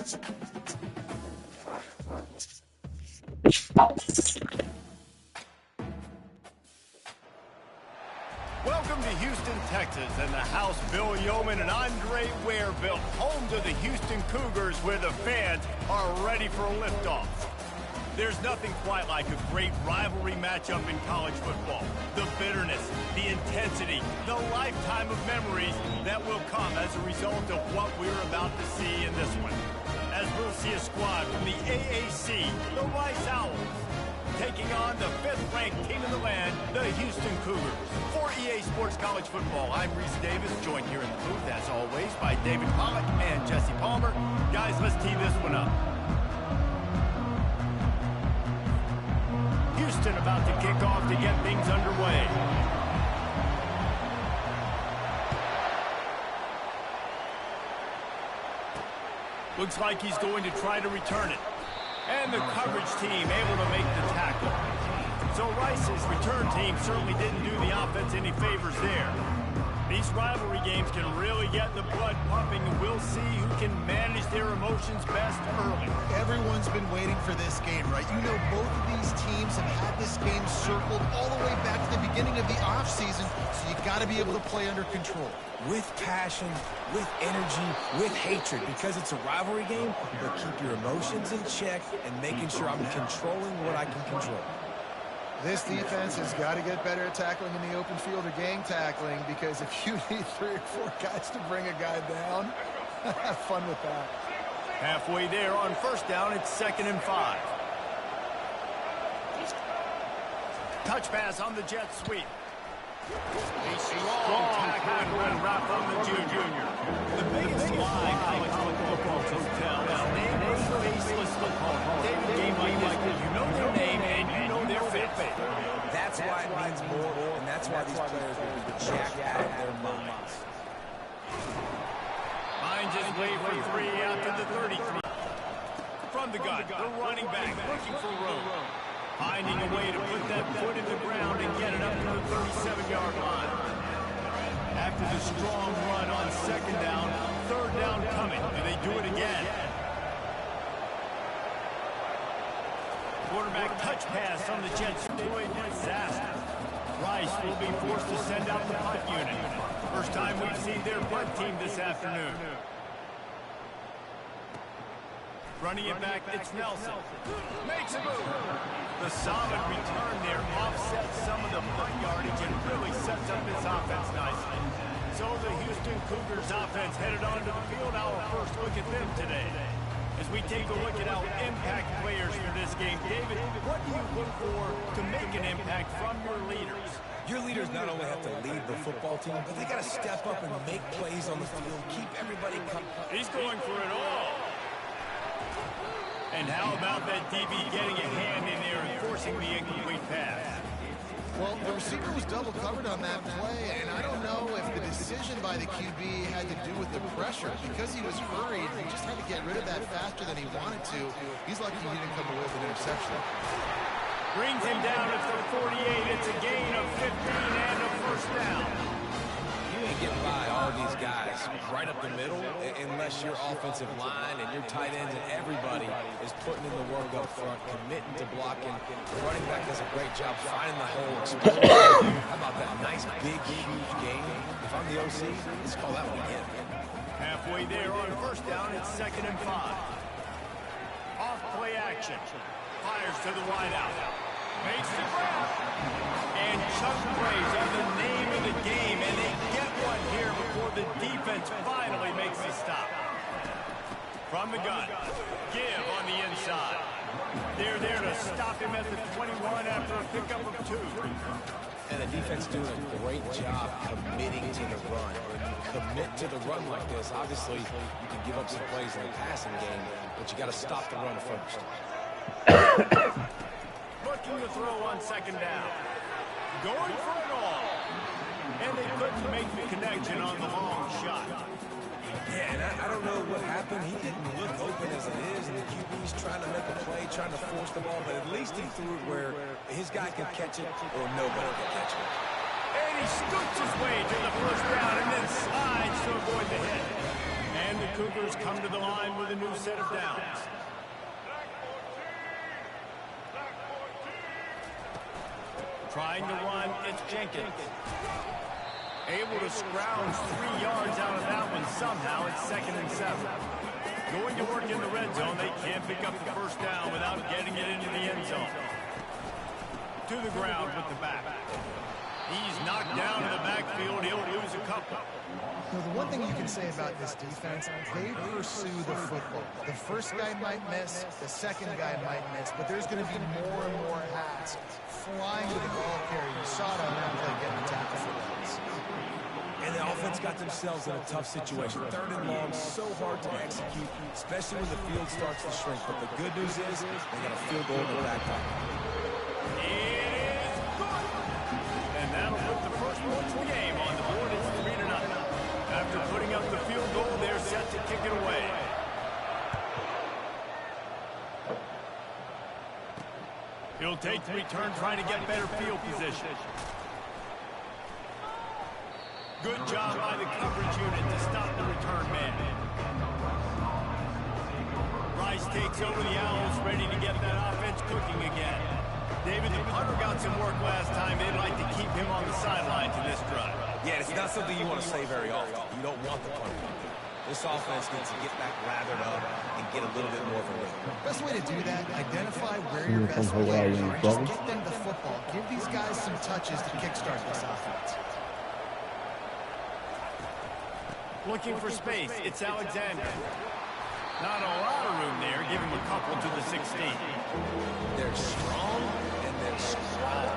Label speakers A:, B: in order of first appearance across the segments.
A: Welcome to Houston, Texas, and the house Bill Yeoman and Andre Ware built, home to the Houston Cougars, where the fans are ready for a liftoff. There's nothing quite like a great rivalry matchup in college football. The bitterness, the intensity, the lifetime of memories that will come as a result of what we're about to see in this one. As we'll see a squad from the AAC, the Rice Owls, taking on the 5th-ranked team in the land, the Houston Cougars. For EA Sports College Football, I'm Reese Davis, joined here in the booth, as always, by David Pollock and Jesse Palmer. Guys, let's tee this one up. Houston about to kick off to get things underway. Looks like he's going to try to return it. And the coverage team able to make the tackle. So Rice's return team certainly didn't do the offense any favors there. These rivalry games can really get the blood pumping, and we'll see who can manage their emotions best early.
B: Everyone's been waiting for this game, right? You know, both of these teams have had this game circled all the way back to the beginning of the offseason, so you got to be able to play under control.
C: With passion, with energy, with hatred, because it's a rivalry game, but keep your emotions in check and making sure I'm controlling what I can control.
B: This defense has got to get better at tackling in the open field or gang tackling, because if you need 3 or 4 guys to bring a guy down, have fun with that.
A: Halfway there on first down, it's 2nd and 5. Touch pass on the jet sweep. A strong tackle and run right from the junior. The biggest lie college football coaches tell is name a faceless football. David, game like this, you know their name and you know their fit.
C: That's why it means more, and that's why these players will be jacked out of their minds.
A: Finds his way for 3 out to the 33. From the gun, the running back looking for room. Finding a way to put that foot in the ground and get it up to the 37-yard line. After the strong run on 2nd down, 3rd down coming. Do they do it again? Quarterback touch pass on the Jets. Disaster. Rice will be forced to send out the punt unit. First time we've seen their punt team this afternoon. Running it back, it's Nelson. Makes a move. The solid return there offsets some of the punt yardage and really sets up this offense nicely. So the Houston Cougars offense headed onto the field. Our first look at them today. As we take a look at our impact players for this game, David, what do you look for to make an impact from your leaders?
C: Your leaders not only have to lead the football team, but they got to step up and make plays on the field, keep everybody coming.
A: He's going for it all. And how about that DB getting a hand in there and forcing the incomplete pass?
B: Well, the receiver was double covered on that play, and I don't know if the decision by the QB had to do with the pressure. Because he was hurried, he just had to get rid of that faster than he wanted to. He's lucky he didn't come away with an interception.
A: Brings him down at the 48. It's a gain of 15 and a first down.
C: You ain't getting by all these guys right up the middle unless your offensive line and your tight ends and everybody is putting in the work up front, committing to blocking. The running back does a great job finding the hole, exploring. How about that nice, big, huge game? If I'm the OC, let's call that one again.
A: Halfway there on first down, it's 2nd and 5. Off play action. Fires to the wide out. Makes the grab. And chunk plays are the name of the game, and they get one here before the defense finally makes a stop. From the gun, give on the inside. They're there to stop him at the 21 after a pickup of 2.
C: And the defense doing a great job committing to the run. When you commit to the run like this, obviously you can give up some plays in the passing game, but you got to stop the run first.
A: Looking to throw on 2nd down. Going for it all. And they couldn't make the connection on the long shot.
C: Yeah, and I don't know what happened. He didn't look open as it is, and the QB's trying to make a play, trying to force the ball, but at least he threw it where his guy can catch it or nobody can catch it.
A: And he scoots his way to the first down and then slides to avoid the hit. And the the Cougars come to the line with a new set of downs. Trying to run, it's Jenkins. Able to scrounge 3 yards out of that one somehow. It's 2nd and 7. Going to work in the red zone. They can't pick up the first down without getting it into the end zone. To the ground with the back. He's knocked down in the backfield. He'll lose a couple.
B: Now, the one thing you can say about this defense, they pursue the football. The first guy might miss, the second guy might miss, but there's going to be more and more hats flying to the ball carrier. You saw it on that play getting the tackle for once.
C: And the offense got themselves in a tough situation. 3rd and long, so hard to execute, especially when the field starts to shrink. But the good news is they got a field goal in the back pocket.
A: And that'll put the first points of the game on the board. It's 3-0. After putting up the field goal, they're set to kick it away. He'll take the return, trying to get better field position. Good job by the coverage unit to stop the return man. Rice takes over the Owls, ready to get that offense cooking again. David, the punter got some work last time. They'd like to keep him on the sidelines in this drive.
C: Yeah, it's not something you want to say very often. You don't want the punter. This offense needs to get back lathered up and get a little bit more of a rhythm.
B: Best way to do that, identify where your best players are. Just get them the football. Give these guys some touches to kickstart this offense.
A: Looking for space, it's Alexander. Not a lot of room there. Give him a couple to the 16.
C: They're strong and they're strong.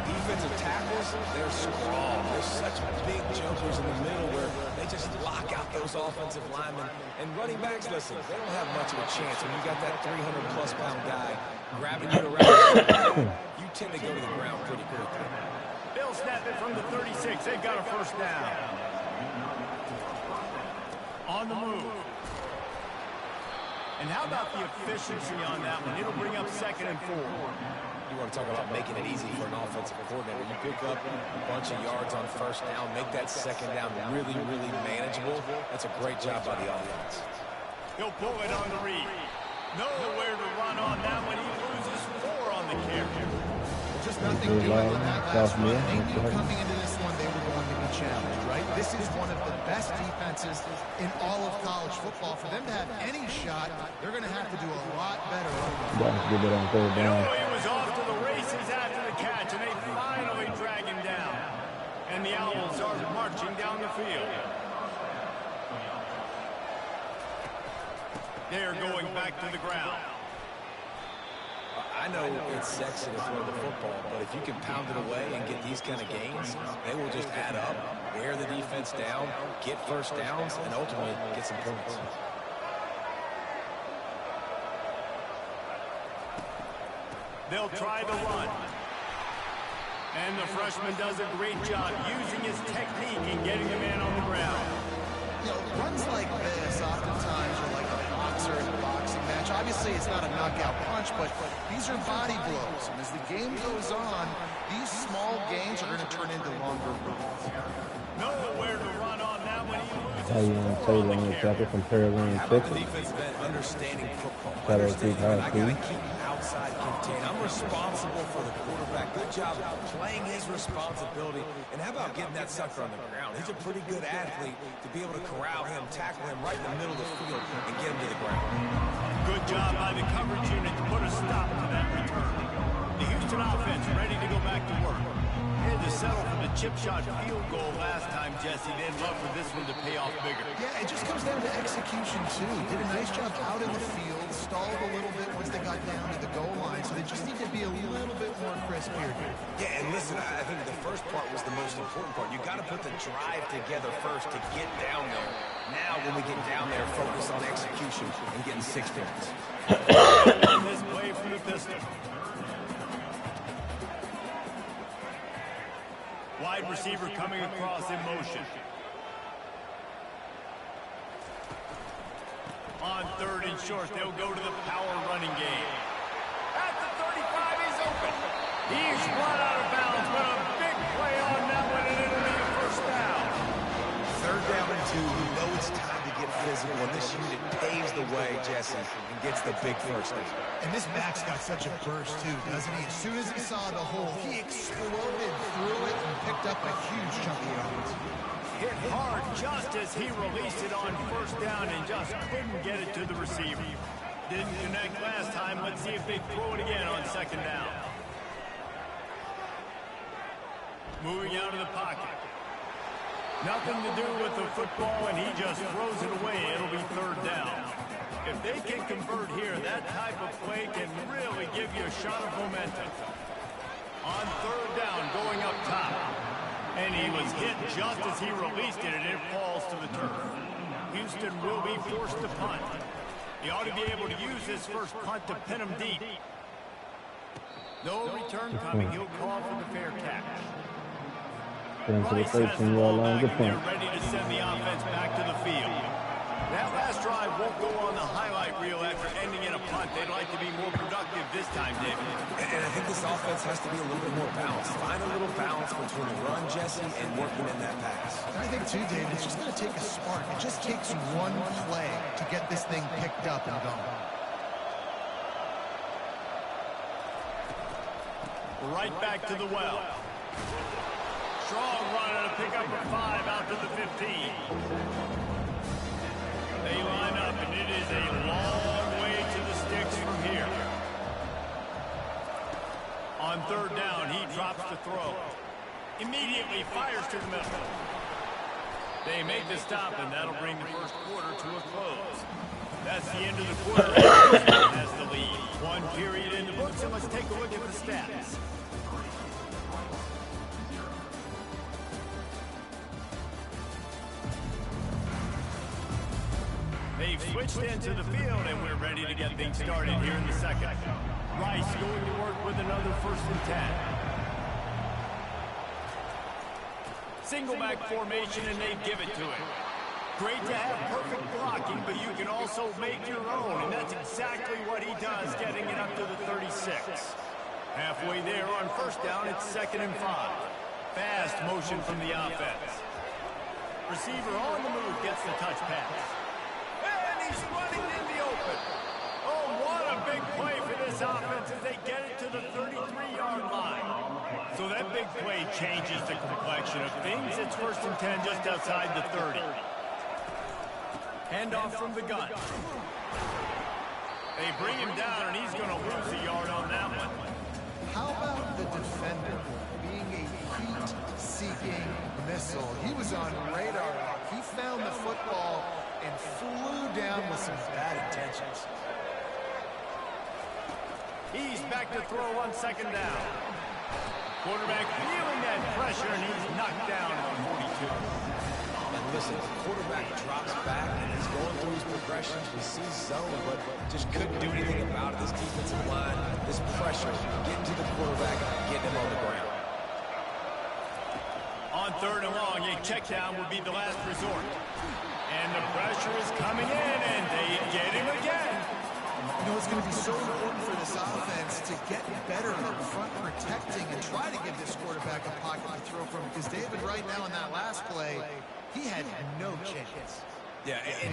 C: Defensive tackles, they're strong. They're such big jumpers in the middle where they just lock out those offensive linemen. And running backs, listen, they don't have much of a chance. When you got that 300-plus pound guy grabbing you around, you tend to go to the ground pretty quickly.
A: They'll snap it from the 36. They've got a first down. On the move. And how about the efficiency on that one? It'll bring up 2nd and 4.
C: You want to talk about making it easy for an offensive coordinator. You pick up a bunch of yards on first down, make that 2nd down really, really manageable. That's a great job by the offense.
A: He'll pull it on the read. Nowhere to run on that one. He loses 4 on the carry.
B: Just nothing doing on that last run. They knew coming into this one they were going to be challenged, right? This is one of the best defenses in all of college football. For them to have any shot, they're going to have to do a lot better.
A: He was off to the races after the catch, and they finally drag him down. And the Owls are marching down the field. They're going back to the ground.
C: I know it's sexy to throw the football, but if you can pound it away and get these kind of gains, they will just add up, wear the defense down, get first downs, and ultimately get some points.
A: They'll try the run. And the freshman does a great job using his technique and getting the man on the ground.
B: You know, runs like this oftentimes are like a boxer in a boxing match. Obviously, it's not a knockout punch, but these are body blows. And as the game goes on, these small gains are going to turn into longer runs.
A: Nowhere to run on that one.
D: How you want to tell you chapter from Carolina
C: How about the defense been understanding football? Understanding that I got to keep outside contain. I'm responsible for the quarterback. Good job playing his responsibility. And how about getting that sucker on the ground? He's a pretty good athlete to be able to corral him, tackle him right in the middle of the field, and get him to the ground.
A: Good job by the coverage unit to put a stop to that return. The Houston offense ready to go back to work. They had to settle for the chip shot field goal last time, Jesse. They'd love for this one to pay off bigger.
B: Yeah, it just comes down to execution, too. Did a nice job out in the field, stalled a little bit once they got down to the goal line, so they just need to be a little bit more crisp here.
C: Yeah, and listen, I think the first part was the most important part. You got to put the drive together first to get down there. Now, when we get down there, focus on execution and getting 6 points.
A: This play from the pistol. Wide receiver coming across in motion. On 3rd and short, they'll go to the power running game. At the 35, he's open. He's run out of bounds, but a big play on that one, and it'll be a first down.
C: 3rd down and 2. You know it's time to get get physical, and this unit paves the way, Jesse, and gets the big first down.
B: And this back's got such a burst, too, doesn't he? As soon as he saw the hole, he exploded through it and picked up a huge chunk of yards.
A: Hit hard just as he released it on first down and just couldn't get it to the receiver. Didn't connect last time. Let's see if they throw it again on second down. Moving out of the pocket. Nothing to do with the football, and he just throws it away. It'll be third down. If they can convert here, that type of play can really give you a shot of momentum. On third down, going up top. And he was hit just as he released it, and it falls to the turf. Houston will be forced to punt. He ought to be able to use this first punt to pin him deep. No return coming. He'll call for the fair catch. Rice has the ball back, and they're ready to send the offense back to the field. That last drive won't go on the highlight reel after ending in a punt. They'd like to be more productive this time, David.
C: And I think this offense has to be a little bit more balanced. Find a little balance between the run, Jesse, and working in that pass.
B: I think, too, David, it's just going to take a spark. It just takes one play to get this thing picked up and going.
A: Right back to the well. Strong run and a pickup of 5 out to the 15. They line up, and it is a long way to the sticks from here. On third down, he drops the throw. Immediately fires to the middle. They make the stop, and that'll bring the first quarter to a close. That's the end of the quarter. Houston has the lead. One period in the books, and let's take a look at the stats. They've switched into the field, and we're ready to get things started here in the second. Rice going to work with another 1st and 10. Single back formation, and they give it to him. Great to have perfect blocking, but you can also make your own, and that's exactly what he does, getting it up to the 36. Halfway there on first down, it's 2nd and 5. Fast motion from the offense. Receiver on the move gets the touch pass. He's running in the open. Oh, what a big play for this offense as they get it to the 33-yard line. So that big play changes the complexion of things. It's 1st and 10 just outside the 30. Handoff from the gun. They bring him down, and he's going to lose a yard on that one.
B: How about the defender being a heat-seeking missile? He was on radar. He found the football and flew down with some bad intentions.
A: He's back to throw on 2nd down. Quarterback feeling that pressure, and he's knocked down at the 42.
C: And listen, the quarterback drops back and is going through his progressions. We see zone, but just couldn't do anything about it. This defensive line, this pressure, getting to the quarterback, getting him on the ground.
A: On 3rd and long, a check down would be the last resort. And the pressure is coming in, and they get him again.
B: You know, it's going to be so important for this offense to get better up front protecting and try to give this quarterback a pocket to throw from. Because David, right now in that last play, he had no chance.
C: Yeah, and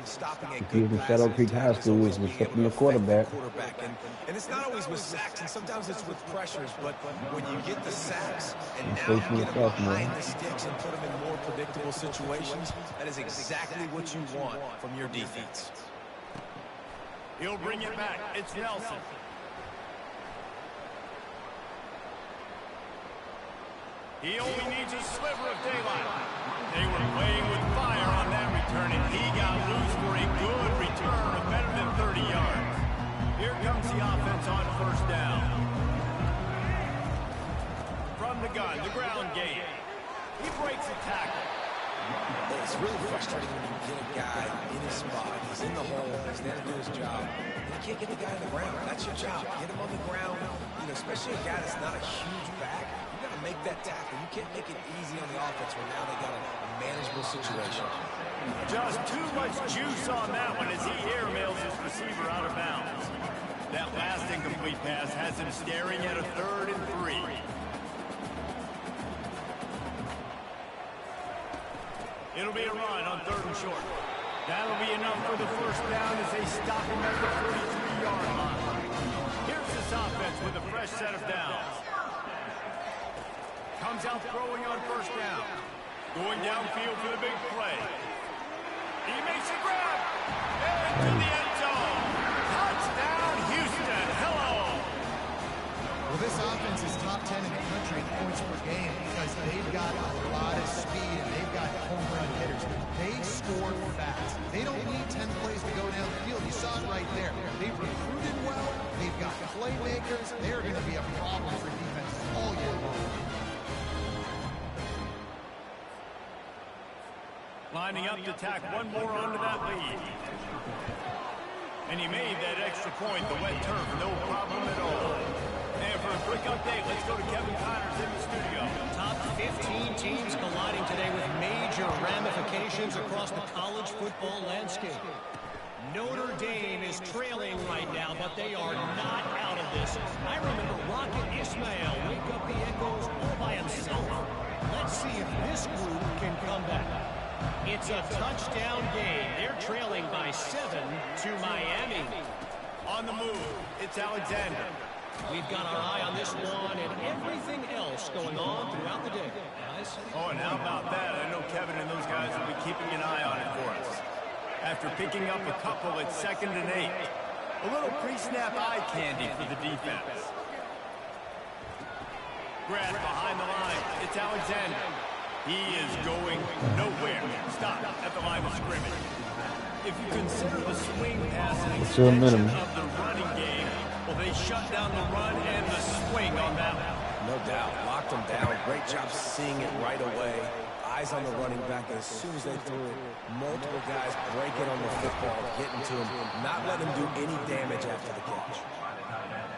D: stopping a good Shadow Creek High School was stopping the quarterback.
C: And it's not always with sacks, and sometimes it's with pressures, but when you get the sacks and now you get them behind the sticks and put them in more predictable situations, that is exactly what you want from your defense.
A: He'll bring it back. It's Nelson. He only needs a sliver of daylight. They were playing with fire on that return, and he got loose for a good return of better than 30 yards. Here comes the offense on 1st down. From the gun, the ground game. He breaks a tackle.
C: It's really frustrating when you get a guy in his spot. He's in the hole. He's there to do his job. And you can't get the guy on the ground. That's your job. Get him on the ground. You know, especially a guy that's not a huge back. You got to make that tackle. You can't make it easy on the offense when now they got a manageable situation.
A: Just too much juice on that one as he airmails his receiver out of bounds. That last incomplete pass has him staring at a 3rd and 3. It'll be a run on 3rd and short. That'll be enough for the first down as they stop him at the 43-yard line. Here's this offense with a fresh set of downs. Comes out throwing on 1st down. Going downfield for the big play. He makes a grab. And to the end zone. Touchdown, Houston. Hello.
B: Well, this offense is top 10 in the country in points per game because they've got a lot of speed and they've got home run hitters. They score fast. They don't need 10 plays to go down the field. You saw it right there. They've recruited well. They've got playmakers. They're going to be a problem for defense all year long.
A: Lining up to tack one more onto that lead. And he made that extra point, the wet turf, no problem at all. And for a quick update, let's go to Kevin Connors in the studio.
E: Top 15 teams colliding today with major ramifications across the college football landscape. Notre Dame is trailing right now, but they are not out of this. I remember Rocket Ismail wake up the echoes all by himself. Let's see if this group can come back. It's a touchdown game. They're trailing by 7 to Miami.
A: On the move, it's Alexander.
E: We've got our eye on this one and everything else going on throughout the day, guys.
A: Oh, and how about that? I know Kevin and those guys will be keeping an eye on it for us. After picking up a couple at 2nd and 8. A little pre-snap eye candy for the defense. Grab behind the line. It's Alexander. He is going nowhere. Stop at the line of scrimmage. If you consider the swing pass an extension of the running game, well, they shut down the run and the swing on that one.
C: No doubt. Locked him down. Great job seeing it right away. Eyes on the running back, and as soon as they threw it, multiple guys breaking on the football, getting to him, not letting him do any damage after the catch.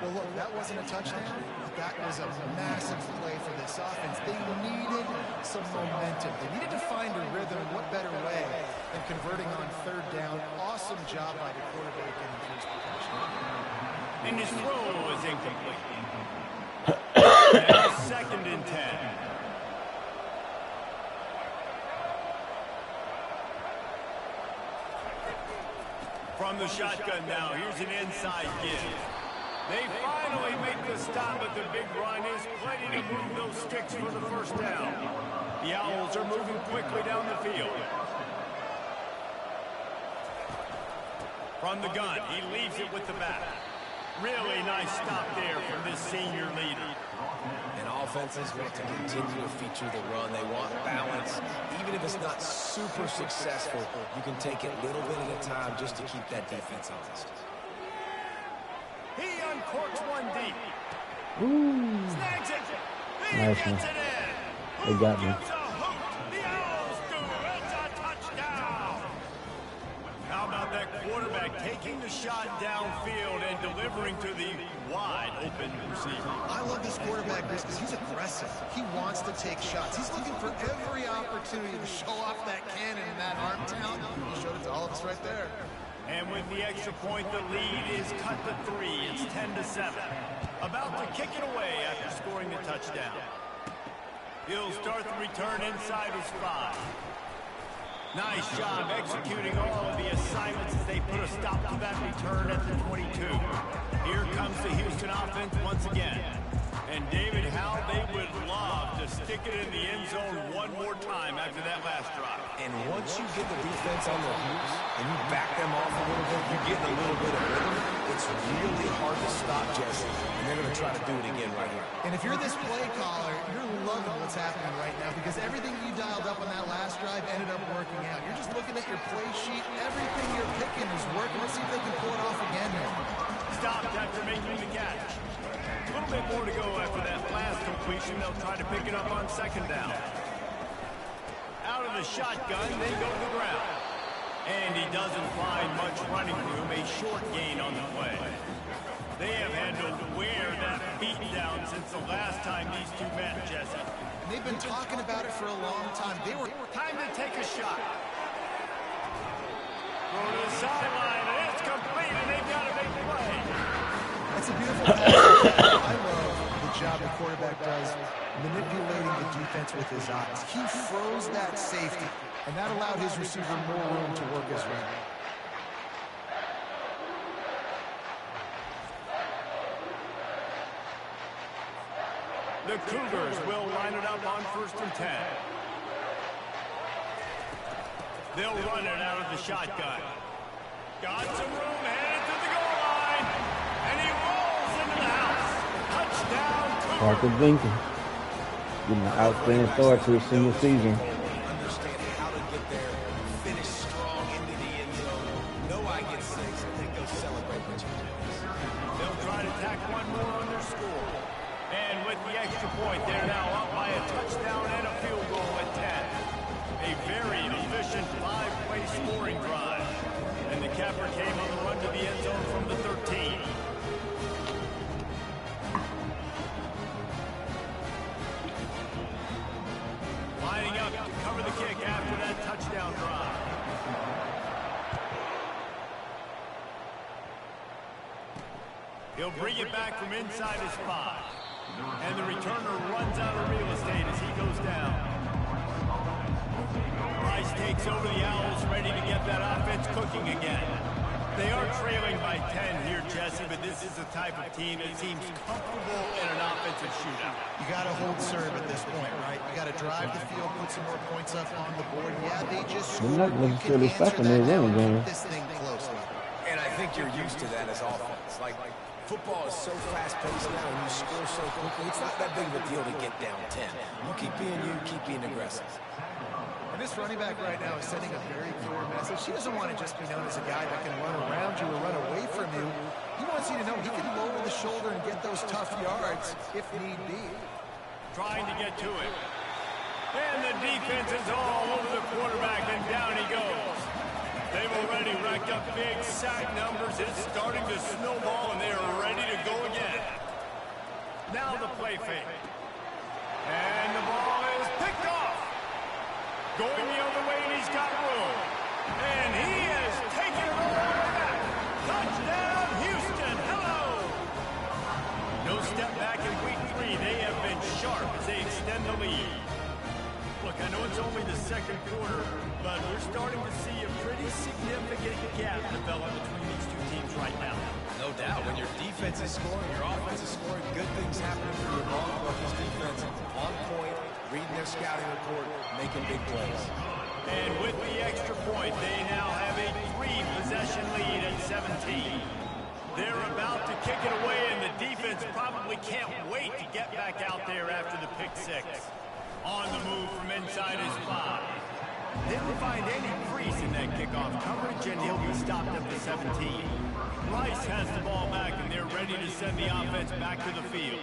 B: Well, look, that wasn't a touchdown, but that was a massive play for this offense. They needed some momentum. They needed to find a rhythm, and what better way than converting on 3rd down. Awesome job by the quarterback in the first protection.
A: And his throw was incomplete. Now 2nd and 10. From the shotgun now, here's an inside give. They finally make the stop, but the big run is plenty to move those sticks for the first down. The Owls are moving quickly down the field. From the gun, he leaves it with the back. Really nice stop there from this senior leader.
C: And offenses want to continue to feature the run. They want balance. Even if it's not super successful, you can take it little bit at a time just to keep that defense honest.
A: He uncorks one deep.
D: Ooh.
A: Snags it. He
D: Nice
A: gets
D: one.
A: it in.
D: They got me.
A: Gives a hoot. The Owls do. It's a touchdown. How about that quarterback taking the shot downfield and delivering to the wide open receiver?
B: I love this quarterback because he's aggressive. He wants to take shots. He's looking for every opportunity to show off that cannon and that arm talent. He showed it to all of us right there.
A: And with the extra point, the lead is cut to 3. It's 10-7. About to kick it away after scoring the touchdown. He'll start the return inside his 5. Nice job executing all of the assignments as they put a stop to that return at the 22. Here comes the Houston offense once again. And David, how they would love to stick it in the end zone one more time after that last drive.
C: And once you get the defense on their heels and you back them off a little bit, you get a little bit of rhythm, it's really hard to stop Jesse. And they're going to try to do it again right here.
B: And if you're this play caller, you're loving what's happening right now because everything you dialed up on that last drive ended up working out. You're just looking at your play sheet. Everything you're picking is working. Let's see if they can pull it off again here.
A: Stopped after making the catch. A little bit more to go after that last completion. They'll try to pick it up on 2nd down. Out of the shotgun, they go to the ground. And he doesn't find much running room, a short gain on the play. They have had to wear that beat down since the last time these two met, Jesse.
B: They've been talking about it for a long time.
A: Time to take a shot. Throw to the sideline, and it's complete, and they've got a big play.
B: That's a beautiful play. I love the job the quarterback does manipulating the defense with his eyes. He froze that safety, and that allowed his receiver more room to work his route.
A: The Cougars will line it up on 1st and 10. They'll run it out of the shotgun. Got some room, headed to the goal line, and he rolls into the house. Touchdown, Cougars.
D: Parker Jenkins getting an outstanding start to his senior season.
C: Understand how to get there, finish strong into the end zone. Know I get 6, and then go celebrate with you.
A: They'll try to tack one more on their score. And with the extra point, they're now up by a touchdown and a field goal at 10. A very efficient 5-play scoring drive. And the capper came on the run to the end zone from the 13. Lining up to cover the kick after that touchdown drive. He'll bring it back from inside his 5. And the returner runs out of real estate as he goes down. Rice takes over the Owls, ready to get that offense cooking again. They are trailing by 10 here, Jesse, but this is the type of team that seems comfortable in an offensive shootout.
B: You got to hold serve at this point, right? You got to drive the field, put some more points up on the board. Yeah, they just scored.
D: They're not necessarily stopping their running game.
B: This thing closely.
C: And I think you're used to that as offense. Like, football is so fast-paced now, and you score so quickly, it's not that big of a deal to get down 10. You keep being aggressive.
B: And this running back right now is sending a very clear message. He doesn't want to just be known as a guy that can run around you or run away from you. He wants you to know he can lower the shoulder and get those tough yards if need be.
A: Trying to get to it. And the defense is all over the quarterback, and down he goes. They've already racked up big sack numbers. It's starting to snowball, and they are ready to go again. Now the play fake. And the ball is picked off. Going the other way, and he's got room. And he has taken it all the way back. Touchdown, Houston. Hello. No step back in week 3. They have been sharp as they extend the lead. Look, I know it's only the second quarter, but we're starting to see a pretty significant gap develop between these two teams right now.
C: No doubt. When your defense is scoring, your offense is scoring, good things happen for your ball. But this defense on point, reading their scouting report, making big plays.
A: And with the extra point, they now have a 3-possession lead at 17. They're about to kick it away, and the defense probably can't wait to get back out there after the pick 6. On the move from inside his 5. Didn't find any crease in that kickoff coverage, and he'll be stopped at the 17. Rice has the ball back, and they're ready to send the offense back to the field.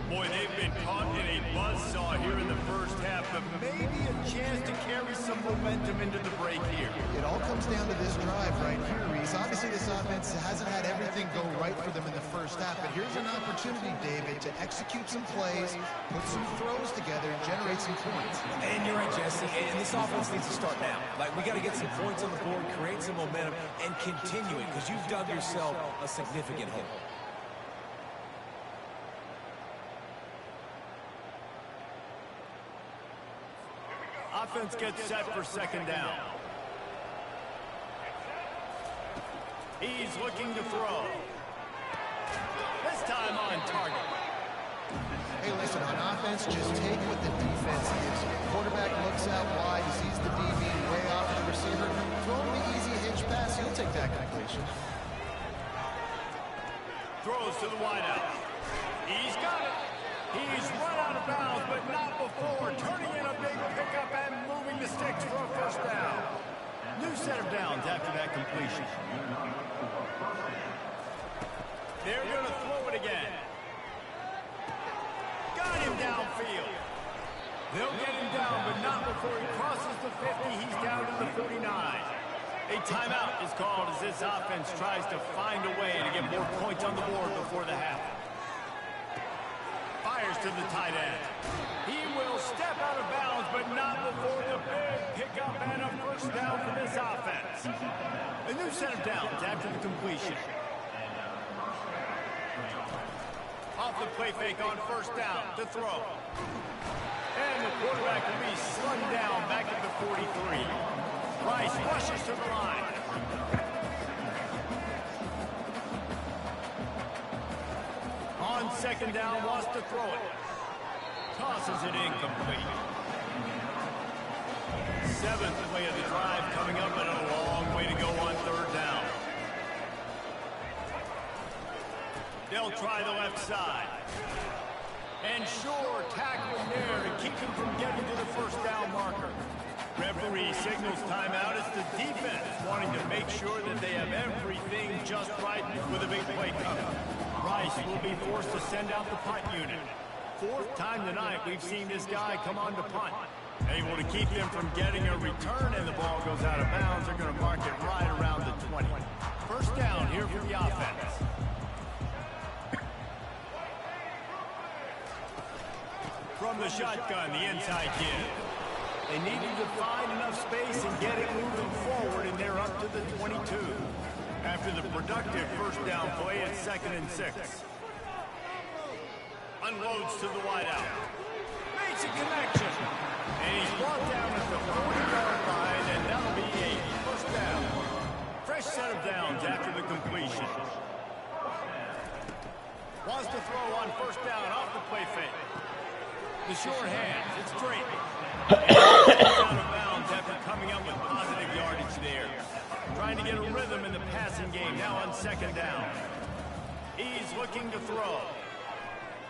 A: Boy, they've been caught in a buzzsaw here in the first half, but maybe a chance to carry some momentum into the break here.
B: It all comes down to this drive right here, Reese. Obviously, this offense hasn't had everything go right for them in the first half, but here's an opportunity, David, to execute some plays, put some throws together, and generate some points.
C: And you're right, Jesse, and this offense needs to start now. Like, we got to get some points on the board, create some momentum, and continue it, because you've dug yourself a significant hole.
A: Offense gets set for second down. He's looking to throw. This time on target.
B: Hey, listen, on offense, just take what the defense gives you. Quarterback looks out wide, sees the DB way off of the receiver. Throw him the easy hitch pass, he'll take that completion.
A: Throws to the wideout. He's got it. He's run out of bounds, but not before. Turning in a big pickup and moving the sticks for a first down. New set of downs after that completion. They're going to throw it again. Got him downfield. They'll get him down, but not before he crosses the 50. He's down to the 49. A timeout is called as this offense tries to find a way to get more points on the board before the half. Fires to the tight end. He will step out of bounds, but not before the big pickup and a first down for this offense. A new set of downs after the completion. Off Off the play fake on first down to throw. And the quarterback will be slung down back at the 43. Rice rushes to the line. On second down, wants to throw it. Tosses it incomplete. Seventh play of the drive coming up, and a long way to go on third down. They'll try the left side. And sure, tackling there to keep him from getting to the first down marker. Referee signals timeout. It's the defense wanting to make sure that they have everything just right with a big play coming. Rice will be forced to send out the punt unit. Fourth time tonight we've seen this guy come on to punt. Able to keep them from getting a return, and the ball goes out of bounds. They're going to mark it right around the 20. First down here for the offense. From the shotgun, the inside give. They needed to find enough space and get it moving forward, and they're up to the 22. After the productive first down play, it's 2nd and 6. Unloads to the wideout. Makes a connection. And he's brought down at the 40-yard line, and that'll be a first down. Fresh set of downs after the completion. Wants to throw on first down off the play fake. The short hands, it's straight. Out of bounds after coming up with positive yardage there. Trying to get a rhythm in the passing game now on second down. He's looking to throw.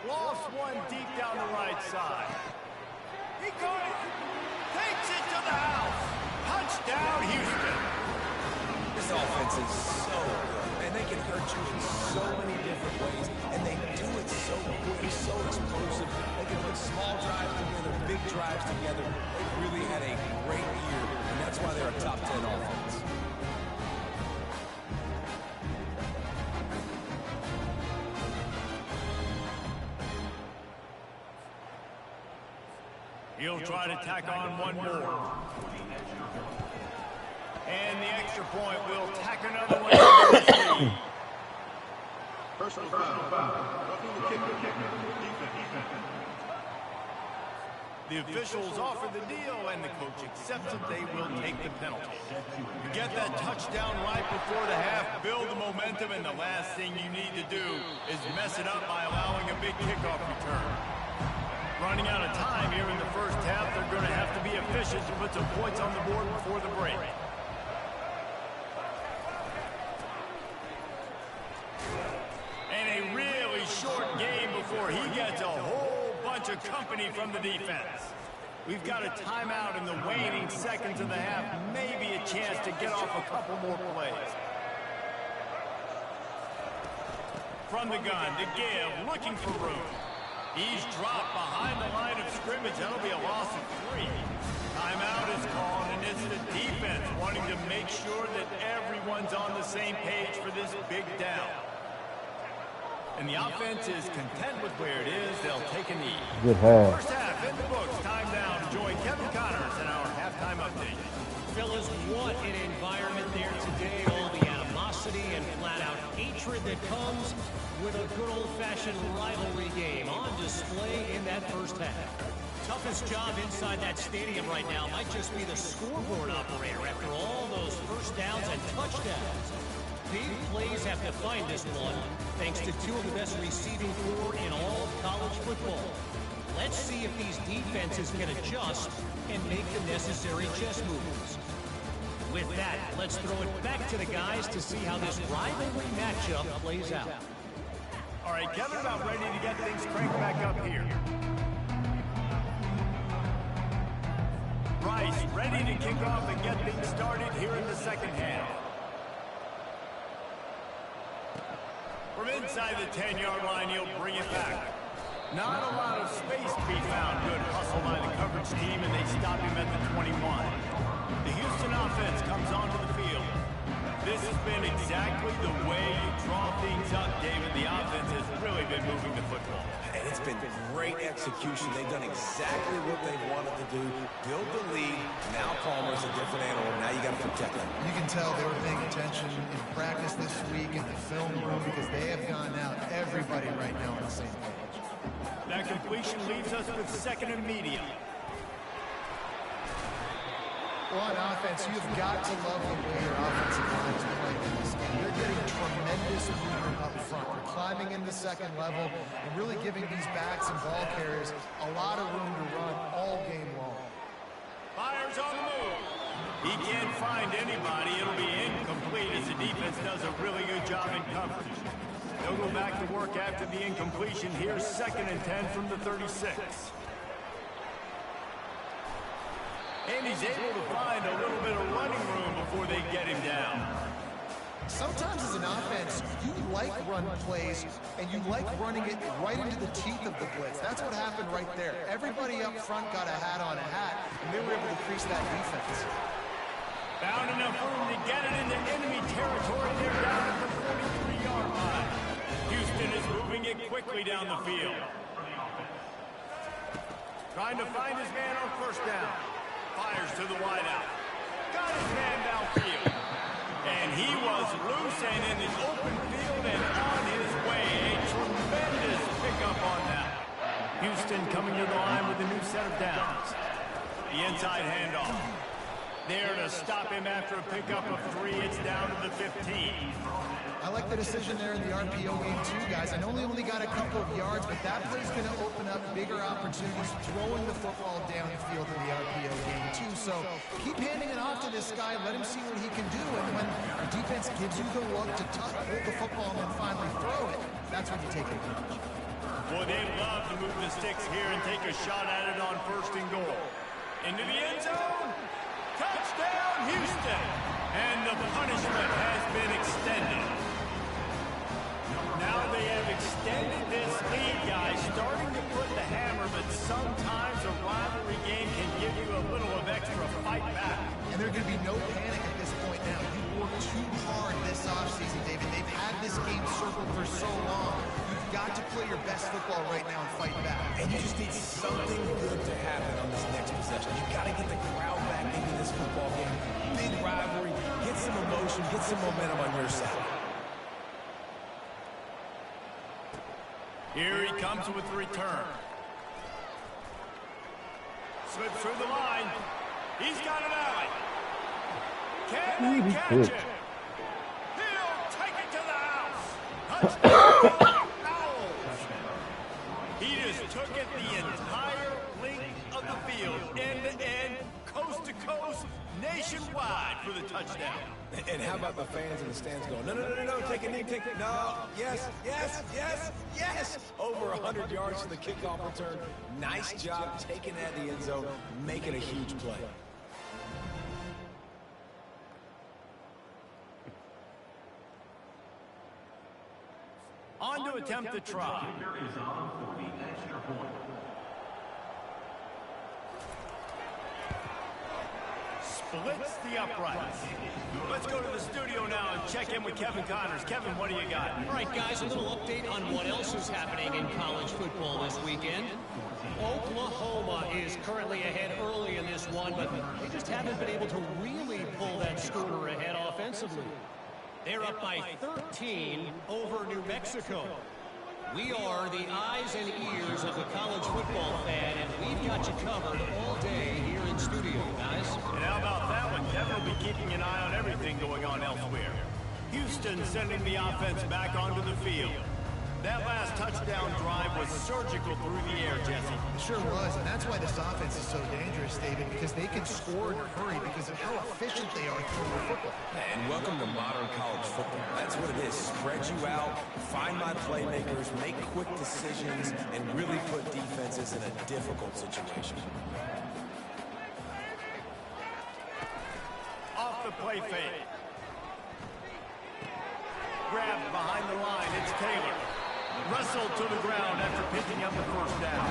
A: Lost one deep down the right side. He got it. Takes it to the house. Touchdown, Houston.
C: This offense is so good, and they can hurt you in so many different ways, and they do it so quick, so explosive. They can put small drives together, big drives together. They really had a great year, and that's why they're a top 10 offense.
A: He'll try to tack on one more. And the extra point will tack another one to the lead.
F: Personal foul. Roughing the kicker.
A: The officials offer the deal, and the coach accepts it. They will take the penalty. You get that touchdown right before the half, build the momentum, and the last thing you need to do is mess it up by allowing a big kickoff return. Running out of time here in the first half, they're going to have to be efficient to put some points on the board before the break. And a really short game before he gets a whole bunch of company from the defense. We've got a timeout in the waning seconds of the half, maybe a chance to get off a couple more plays. From the gun to give, looking for room. He's dropped behind the line of scrimmage. That'll be a loss of 3. Timeout is called, and it's the defense wanting to make sure that everyone's on the same page for this big down. And the offense is content with where it is. They'll take a knee.
D: Good half.
A: First half in the books. Time down. Join Kevin Connors in our halftime update.
E: Fellas, what an environment there today. All the animosity and flat-out hatred that comes with a good old-fashioned rivalry game on display in that first half. Toughest job inside that stadium right now might just be the scoreboard operator after all those first downs and touchdowns. Big plays have defined this one, thanks to 2 of the best receiving corps in all of college football. Let's see if these defenses can adjust and make the necessary chess moves. With that, let's throw it back to the guys to see how this rivalry matchup plays out.
A: All right, Kevin, about ready to get things cranked back up here. Rice ready to kick off and get things started here in the second half. From inside the 10-yard line, he'll bring it back. Not a lot of space to be found. Good hustle by the coverage team, and they stop him at the 21. The Houston offense comes onto the field. This has been exactly the way you draw things up, David. The offense has really been moving the football.
C: And it's been great execution. They've done exactly what they wanted to do. Build the lead. Now Palmer's a different animal. Now you got to protect him.
B: You can tell they were paying attention in practice this week in the film room because they have gone out everybody right now on the same page.
A: That completion leaves us with second and medium.
B: Well, on offense, you've got to love the way your offensive line is playing in this game. They're getting tremendous movement up front. They're climbing in the second level and really giving these backs and ball carriers a lot of room to run all game long.
A: Fires on the move. He can't find anybody. It'll be incomplete as the defense does a really good job in coverage. They'll go back to work after the incompletion. Here's 2nd and 10 from the 36. And he's able to find a little bit of running room before they get him down.
B: Sometimes as an offense, you like run plays, and you like running it right into the teeth of the blitz. That's what happened right there. Everybody up front got a hat on a hat, and they were able to crease that defense.
A: Found enough room to get it into enemy territory. They're down at the 43-yard line. Houston is moving it quickly down the field. Trying to find his man on first down. Fires to the wideout. Got his man downfield. And he was loose and in the open field and on his way. A tremendous pickup on that. Houston coming to the line with a new set of downs. The inside handoff. There to stop him after a pickup of 3. It's down to the 15.
B: I like the decision there in the RPO game too, guys. I know they only got a couple of yards, but that play's going to open up bigger opportunities throwing the football downfield in the RPO game too. So keep handing it off to this guy. Let him see what he can do. And when the defense gives you the look to hold the football and then finally throw it, that's when you take advantage.
A: Boy, they love to move the sticks here and take a shot at it on 1st and goal. Into the end zone. Touchdown, Houston. And the punishment has been extended. Now they have extended this lead, guys, starting to put the hammer, but sometimes a rivalry game can give you a little of extra fight back.
B: And there's going to be no panic at this point now. You worked too hard this offseason, David. They've had this game circled for so long. You've got to play your best football right now and fight back.
C: And you just need something good to happen on this next possession. You got to get the crowd back into this football game. Big rivalry. Get some emotion. Get some momentum on your side.
A: Here he comes with the return. Slips through the line. He's got an alley. Can he catch it? He'll take it to the house. Touchdown. He just took it the entire length of the field, end to end, coast to coast, nationwide for the touchdown.
C: And how about the fans in the stands going, no, take a knee, no, yes, yes, yes, yes. Over 100 yards to the kickoff return. Nice job taking that in the end zone, making a huge play.
A: On to attempt the try. Splits the uprights. Let's go to the studio now and check in with Kevin Connors. Kevin, what do you got?
E: All right, guys, a little update on what else is happening in college football this weekend. Oklahoma is currently ahead early in this one, but they just haven't been able to really pull that scooter ahead offensively. They're up by 13 over New Mexico. We are the eyes and ears of the college football fan, and we've got you covered all day here in studio, guys.
A: And how about that one? Kevin will be keeping an eye on everything going on elsewhere. Houston sending the offense back onto the field. That last touchdown drive was surgical through the air, Jesse.
B: It sure was, and that's why this offense is so dangerous, David, because they can score in a hurry because of how efficient they are throwing the football.
C: And welcome to modern college football. That's what it is. Spread you out, find my playmakers, make quick decisions, and really put defenses in a difficult situation.
A: Off the play fake. Grabbed behind the line. It's Taylor. Wrestled to the ground after picking up the first down.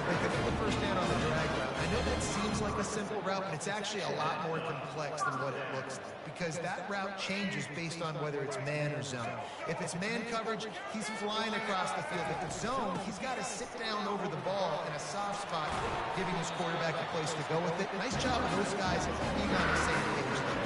B: They pick up the first down on the drag route. I know that seems like a simple route, but it's actually a lot more complex than what it looks like, because that route changes based on whether it's man or zone. If it's man coverage, he's flying across the field. If it's zone, he's got to sit down over the ball in a soft spot, giving his quarterback a place to go with it. Nice job of those guys being on the same page there.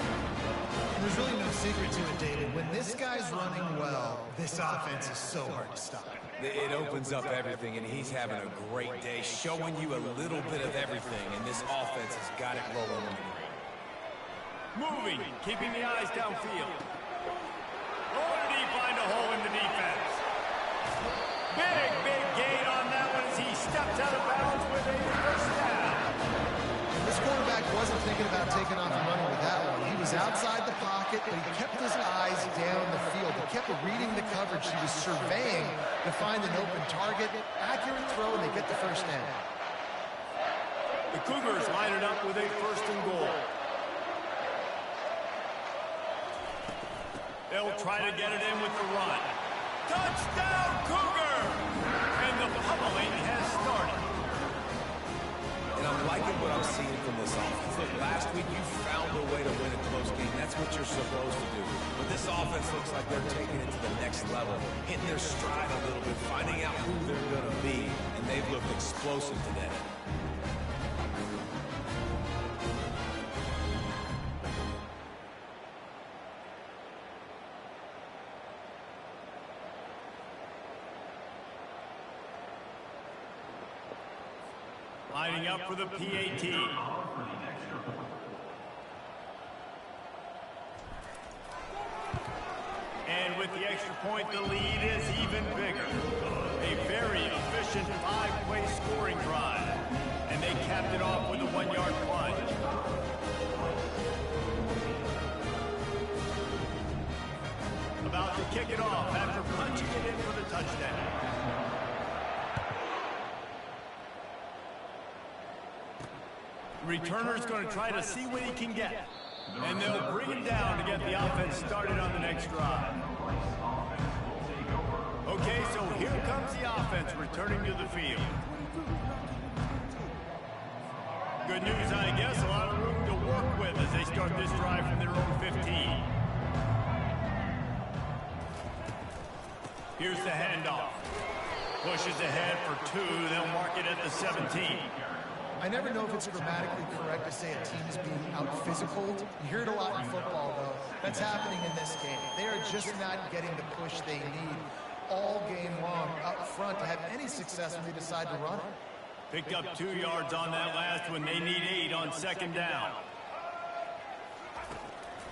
B: And there's really no secret to it, David. When this guy's running well, this offense is so hard to stop.
C: It opens up everything, and he's having a great day, showing you a little bit of everything, and this offense has got it rolling.
A: Moving, keeping the eyes downfield. Oh, did he find a hole in the defense? Big gain on that one as he steps out of bounds with a first down.
B: This quarterback wasn't thinking about taking off and running with that one. He was outside the pocket, but he kept his eyes down the field. He kept reading the coverage. He was surveying to find an open target. Accurate throw, and they get the first down.
A: The Cougars line it up with a first and goal. They'll try to get it in with the run. Touchdown, Cougar! And the pummeling has started.
C: And I'm liking what I'm seeing from this offense. Look, last week you found a way to win a close game. That's what you're supposed to do. But this offense looks like they're taking it to the next level, hitting their stride a little bit, finding out who they're going to be, and they've looked explosive today.
A: Lining up for the PAT. And with the extra point, the lead is even bigger. A very efficient five-way scoring drive. And they capped it off with a one-yard plunge. About to kick it off after punching it in for the touchdown. Returner's going to try to see what he can get. And they'll bring him down to get the offense started on the next drive. Okay, so here comes the offense returning to the field. Good news, I guess, a lot of room to work with as they start this drive from their own 15. Here's the handoff. Pushes ahead for 2. They'll mark it at the 17.
B: I never know if it's grammatically correct to say a team is being out-physicaled. You hear it a lot in football, though. That's happening in this game. They are just not getting the push they need all game long up front to have any success when they decide to run it.
A: Picked up 2 yards on that last one. They need 8 on second down.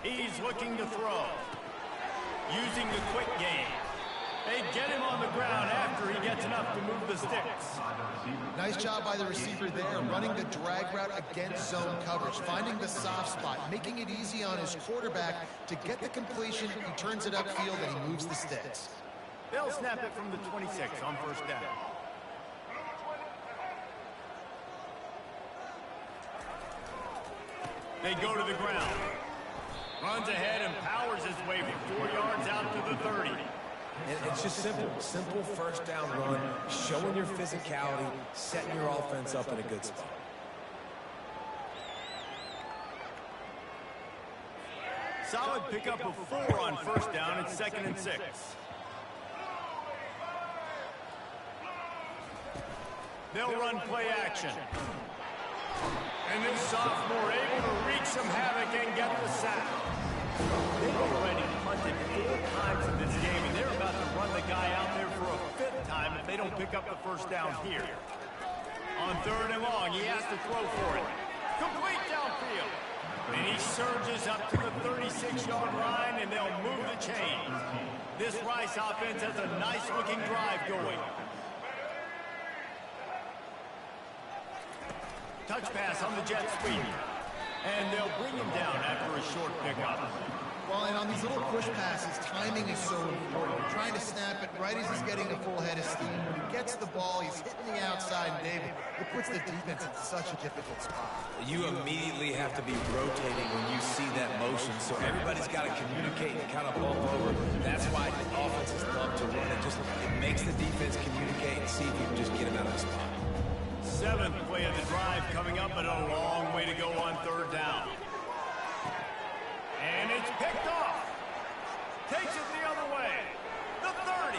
A: He's looking to throw. Using the quick game. They get him on the ground after he gets enough to move the sticks.
B: Nice job by the receiver there, running the drag route against zone coverage, finding the soft spot, making it easy on his quarterback to get the completion. He turns it upfield and he moves the sticks.
A: They'll snap it from the 26 on first down. They go to the ground. Runs ahead and powers his way for 4 yards out to the 30.
C: And it's just simple. Simple first down run, showing your physicality, setting your offense up in a good spot.
A: Solid pickup of 4 on first down. It's 2nd and 6. They'll run play action. And this sophomore able to wreak some havoc and get the sack. They've already punted 4 times in this game, and they're about to run the guy out there for a 5th time if they don't pick up the first down here. On 3rd and long, he has to throw for it. Complete downfield. And he surges up to the 36-yard line, and they'll move the chains. This Rice offense has a nice-looking drive going. Touch pass on the jet sweep. And they'll bring him down after a short pickup.
B: Well, and on these little push passes, timing is so important. You're trying to snap it right as he's getting a full head of steam. When he gets the ball, he's hitting the outside, and David, it puts the defense in such a difficult spot.
C: You immediately have to be rotating when you see that motion, so everybody's got to communicate and kind of bump over. That's why offenses love to run it. It makes the defense communicate and see if you can just get him out of the spot.
A: 7th play of the drive coming up, but a long way to go on 3rd down. And it's picked off. Takes it the other way. The 30.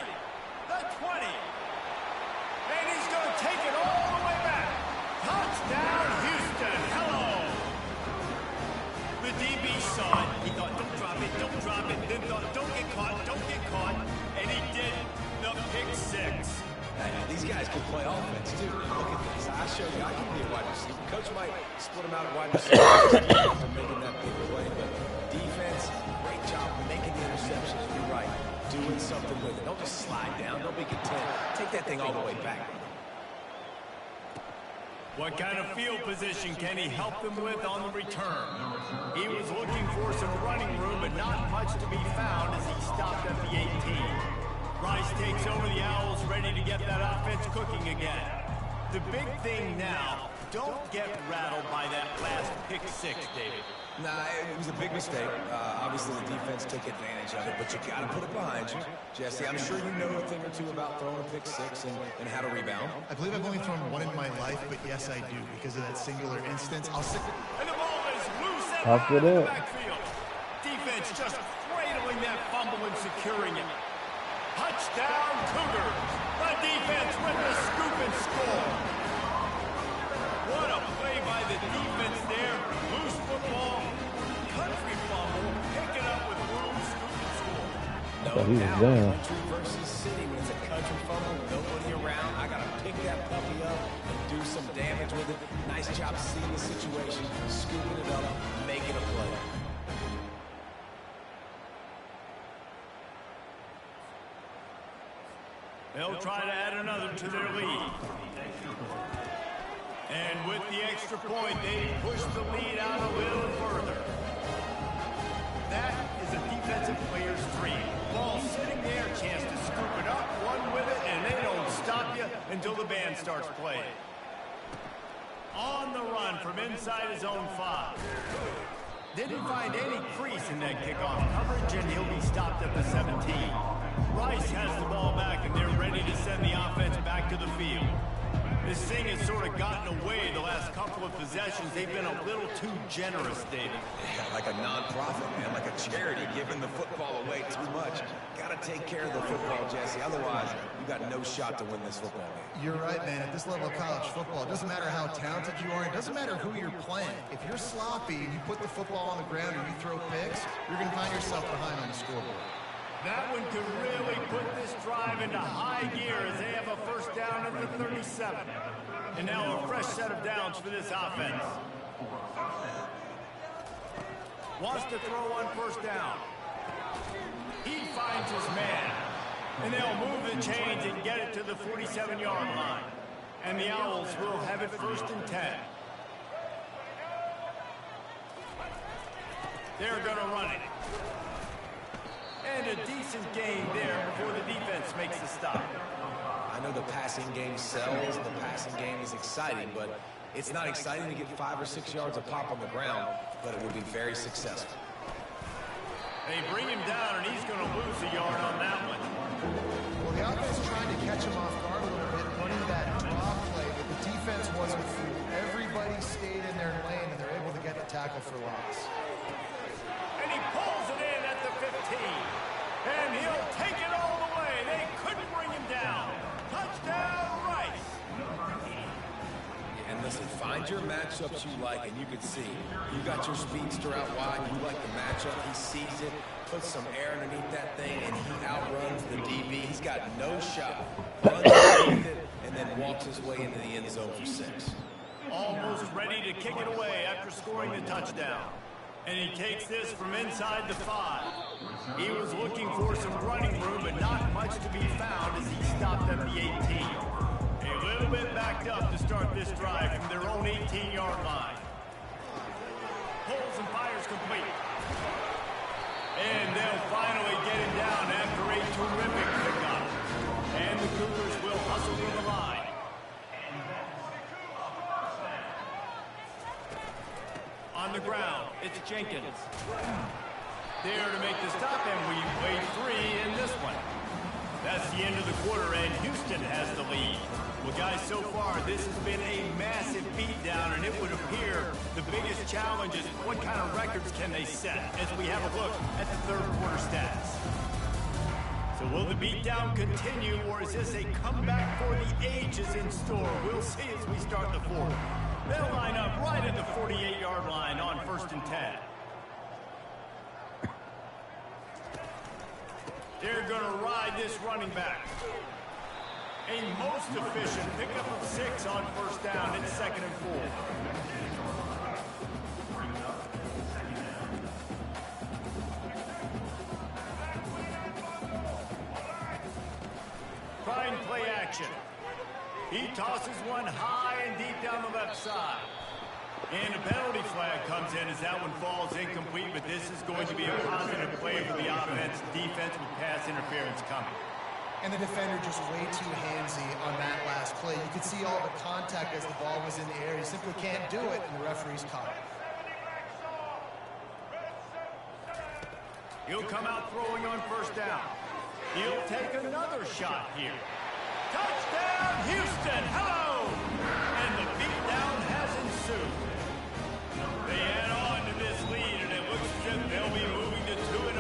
A: The 20. And he's going to take it all the way back. Touchdown, Houston. Hello. The DB saw it. He thought, don't drop it, don't drop it. Then thought, don't get caught, don't get caught. And he did the pick 6.
C: These guys can play offense, too. Look at this. I showed you I can be a wide receiver. Coach might split them out at wide receiver after making that big play. But defense, great job making the interceptions. You're right. Doing something with it. Don't just slide down. Don't be content. Take that thing all the way back.
A: What kind of field position can he help them with on the return? He was looking for some running room, but not much to be found as he stopped at the 18. Rice takes over the Owls, ready to get that offense cooking again. The big thing now, don't get rattled by that last pick 6, David.
C: Nah, it was a big mistake. Obviously, the defense took advantage of it, but you got to put it behind you. Jesse, I'm sure you know a thing or two about throwing a pick 6 and how to rebound.
B: I believe I've only thrown one in my life, but yes, I do, because of that singular instance.
A: And the ball is loose and
D: Off
A: out
D: it
A: of the
D: up.
A: backfield. Defense just cradling that fumble and securing it. Touchdown, Cougars. The defense with the scoop and score. What a play by the defense there. Loose football, country fumble, pick it up with room, scoop and score.
C: No
D: thought he was
C: doubt,
D: down.
C: country versus city. When it's a country fumble, nobody around. I got to pick that puppy up and do some damage with it. Nice job seeing the situation, scooping it up, making a play.
A: They'll try to add another to their lead. And with the extra point, they push the lead out a little further. That is a defensive player's dream. Ball sitting there, chance to scoop it up, run with it, and they don't stop you until the band starts playing. On the run from inside his own 5. Didn't find any crease in that kickoff coverage, and he'll be stopped at the 17. Rice has the ball back, and they're ready to send the offense back to the field. This thing has sort of gotten away the last couple of possessions. They've been a little too generous, David.
C: Yeah, like a non-profit, man, like a charity giving the football away too much. Got to take care of the football, Jesse. Otherwise, you got no shot to win this football game.
B: You're right, man. At this level of college football, it doesn't matter how talented you are. It doesn't matter who you're playing. If you're sloppy and you put the football on the ground or you throw picks, you're going to find yourself behind on the scoreboard.
A: That one could really put this drive into high gear as they have a first down at the 37. And now a fresh set of downs for this offense. Wants to throw on first down. He finds his man. And they'll move the chains and get it to the 47-yard line. And the Owls will have it 1st and 10. They're going to run it. And a decent gain there before the defense makes the stop.
C: I know the passing game sells, the passing game is exciting, but it's not exciting to get 5 or 6 yards of pop on the ground, but it will be very successful.
A: They bring him down, and he's going to lose a yard on that one.
B: Well, the offense trying to catch him off guard a little bit, running that draw play, but the defense wasn't fooled. Everybody stayed in their lane, and they're able to get the tackle for loss.
A: And he pulls it in at the 15. And he'll take it all the way. They couldn't bring him down. Touchdown, Rice.
C: And listen, find your matchups you like, and you can see you got your speedster out wide. You like the matchup. He sees it, puts some air underneath that thing, and he outruns the DB. He's got no shot. Underneath it, and then walks his way into the end zone for 6.
A: Almost ready to kick it away after scoring the touchdown. And he takes this from inside the 5. He was looking for some running room, but not much to be found as he stopped at the 18. A little bit backed up to start this drive from their own 18-yard line. Pulls and fires complete. And they'll finally get him down after a terrific pickup. And the Cougars will hustle to the line. On the ground, it's Jenkins. There to make the stop, and we wait 3 in this one. That's the end of the quarter, and Houston has the lead. Well, guys, so far, this has been a massive beatdown, and it would appear the biggest challenge is what kind of records can they set as we have a look at the third quarter stats. So will the beatdown continue, or is this a comeback for the ages in store? We'll see as we start the fourth. They'll line up right at the 48-yard line on 1st and 10. They're going to ride this running back. A most efficient pickup of 6 on 1st down. It's 2nd and 4. Trying play action. He tosses one high and deep down the left side. And a penalty flag comes in as that one falls incomplete, but this is going to be a positive play for the offense. Defense with pass interference coming.
B: And the defender just way too handsy on that last play. You could see all the contact as the ball was in the air. He simply can't do it, and the referee's caught it.
A: He'll come out throwing on 1st down. He'll take another shot here. Touchdown, Houston! Hello! And the beatdown has ensued. They add on to this lead, and it looks as if they'll be moving to 2-0.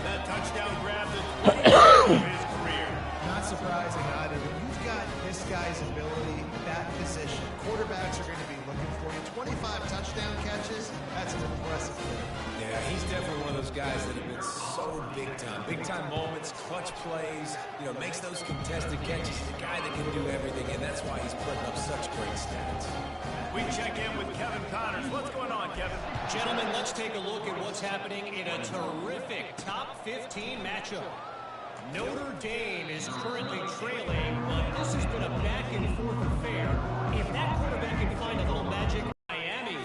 A: That touchdown grabbed the 20th of his career.
B: Not surprising either, but you've got this guy's ability, that position. Quarterbacks are going to be looking for you. 25 touchdown catches, that's an impressive thing.
C: Yeah, he's definitely one of those guys that have been so big time. Big time moments, clutch plays, makes those contested catches. He's a guy that can do everything, and that's why he's putting up such great stats.
A: We check in with Kevin Connors. What's going on, Kevin?
E: Gentlemen, let's take a look at what's happening in a terrific top 15 matchup. Notre Dame is currently trailing, but this has been a back-and-forth affair. If that quarterback can find a little magic, Miami,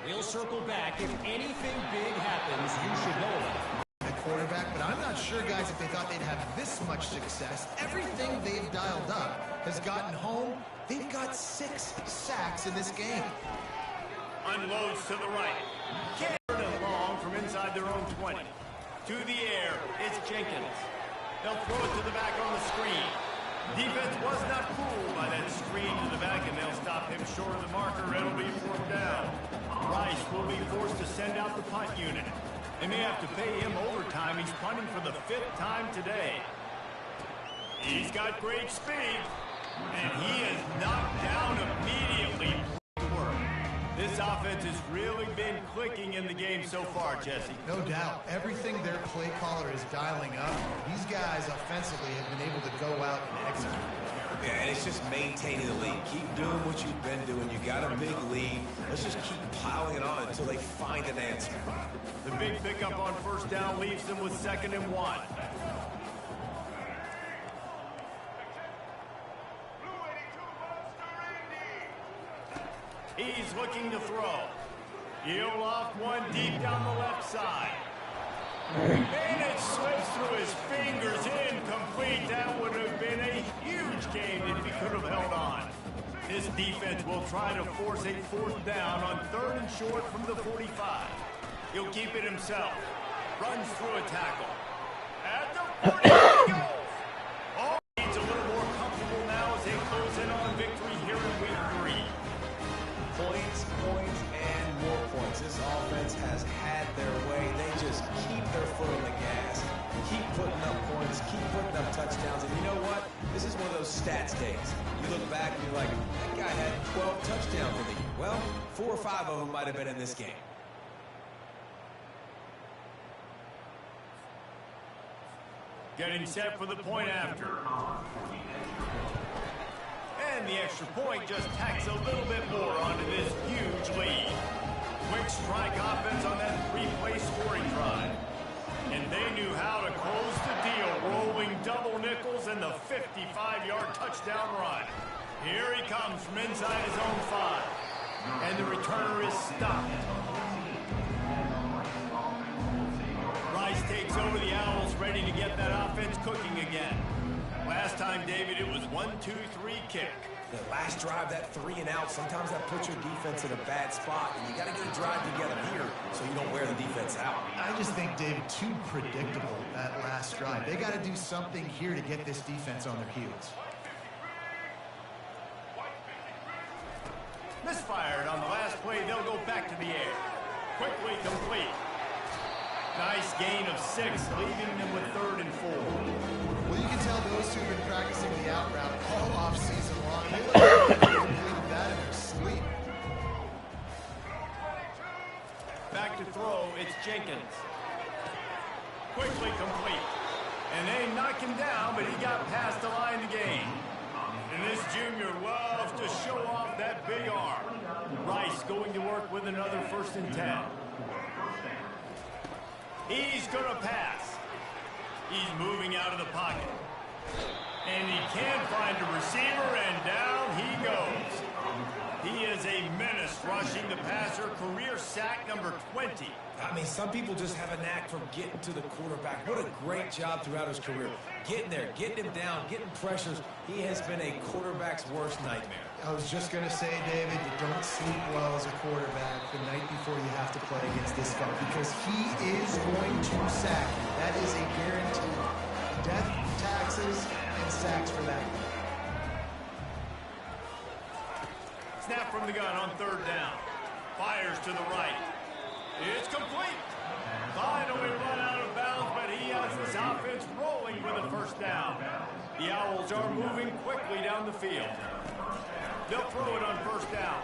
E: we'll circle back. If anything big happens, you should know about it.
B: Quarterback, but I'm not sure, guys, if they thought they'd have this much success. Everything they've dialed up has gotten home. They've got 6 sacks in this game.
A: Unloads to the right. Carried it long from inside their own 20. To the air, it's Jenkins. They'll throw it to the back on the screen. Defense was not fooled by that screen to the back, and they'll stop him short of the marker. It'll be 4th down. Rice will be forced to send out the punt unit. They may have to pay him overtime. He's punting for the 5th time today. He's got great speed, and he is knocked down immediately. This offense has really been clicking in the game so far, Jesse.
B: No doubt. Everything their play caller is dialing up, these guys offensively have been able to go out and execute.
C: Yeah, and it's just maintaining the lead. Keep doing what you've been doing. You got a big lead. Let's just keep piling it on until they find an answer.
A: The big pickup on 1st down leaves them with 2nd and 1. He's looking to throw. He'll loft one deep down the left side. And it slips through his fingers, incomplete. That would have been a huge game if he could have held on. This defense will try to force a 4th down on 3rd and short from the 45. He'll keep it himself. Runs through a tackle. At the 40, he goes. All needs a little more comfortable now as they close in on victory here in week 3.
C: Points, and more points. This offense has had their way. They just keep their foot on the gas, keep putting up points, keep putting up touchdowns. And you know what? This is one of those stats days. You look back and you're like, that guy had 12 touchdowns for the year. Well, 4 or 5 of them might have been in this game.
A: Getting set for the point after. And the extra point just tacks a little bit more onto this huge lead. Quick strike offense on that 3-play scoring drive. And they knew how to close the deal, rolling double nickels and the 55-yard touchdown run. Here he comes from inside his own 5. And the returner is stopped. Rice takes over the Owls, ready to get that offense cooking again. Last time, David, it was 1-2-3 kick.
C: The last drive, that 3 and out, sometimes that puts your defense in a bad spot, and you got to get a drive together here so you don't wear the defense out.
B: I just think, David, too predictable that last last drive. They got to do something here to get this defense on their heels.
A: Misfired on the last play. They'll go back to the air. Quickly complete. Nice gain of 6, leaving them with 3rd and 4.
B: Well, you can tell those two have been practicing the out route all off-season long. They look like they completed that in their sleep.
A: Back to throw, it's Jenkins. Quickly complete. And they knock him down, but he got past the line to gain. And this junior loves to show off that big arm. Rice going to work with another 1st and 10. He's going to pass. He's moving out of the pocket. And he can't find a receiver, and down he goes. He is a menace rushing the passer, career sack number 20.
C: I mean, some people just have a knack for getting to the quarterback. What a great job throughout his career. Getting there, getting him down, getting pressures. He has been a quarterback's worst nightmare.
B: I was just going to say, David, you don't sleep well as a quarterback the night before you have to play against this guy because he is going to sack you. That is a guarantee. Death, taxes, and sacks for that.
A: Snap from the gun on 3rd down. Fires to the right. It's complete. Finally run out of bounds, but he has this offense rolling with a 1st down. The Owls are moving quickly down the field. They'll throw it on 1st down.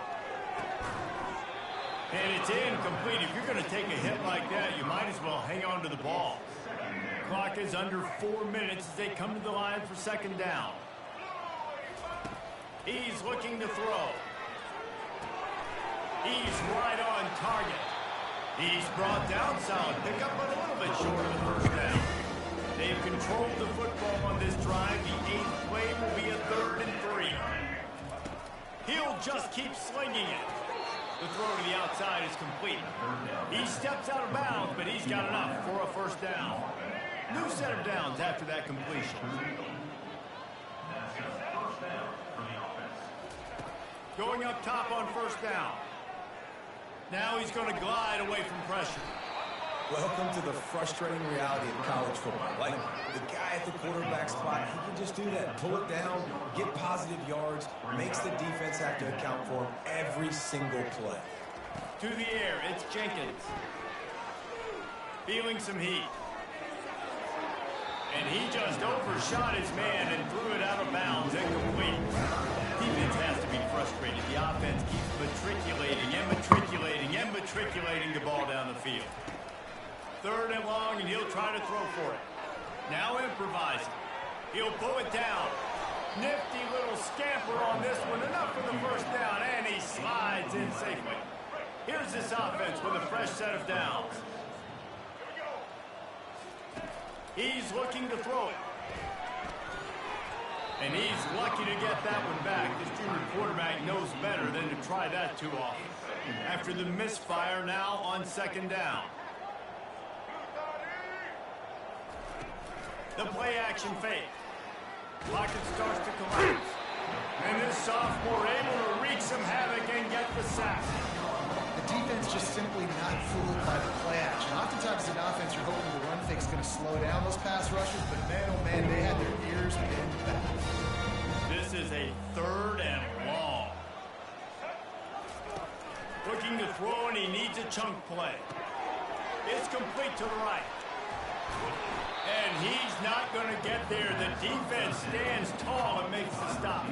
A: And it's incomplete. If you're going to take a hit like that, you might as well hang on to the ball. Clock is under 4 minutes as they come to the line for 2nd down. He's looking to throw. He's right on target. He's brought down, solid pickup, but a little bit short of the 1st down. They've controlled the football on this drive. The 8th play will be a 3rd and 3. He'll just keep slinging it. The throw to the outside is complete. He steps out of bounds, but he's got enough for a 1st down. New set of downs after that completion. Going up top on 1st down. Now he's going to glide away from pressure.
C: Welcome to the frustrating reality of college football. Like, the guy at the quarterback spot, he can just do that. Pull it down, get positive yards, makes the defense have to account for him every single play.
A: To the air, it's Jenkins. Feeling some heat. And he just overshot his man and threw it out of bounds, incomplete. Defense has to be frustrated. The offense keeps matriculating the ball down the field. 3rd and long, and he'll try to throw for it. Now improvising. He'll pull it down. Nifty little scamper on this one. Enough for the 1st down, and he slides in safely. Here's this offense with a fresh set of downs. He's looking to throw it. And he's lucky to get that one back. This junior quarterback knows better than to try that too often. After the misfire, now on 2nd down. The play action fake. Pocket starts to collapse. And this sophomore able to wreak some havoc and get the sack.
B: The defense just simply not fooled by the play action. Oftentimes an offense, you're hoping the run fake's going to slow down those pass rushers, but man, oh man, they had their ears pinned back.
A: This is a 3rd and long. Looking to throw, and he needs a chunk play. It's complete to the right. And he's not going to get there. The defense stands tall and makes the stop.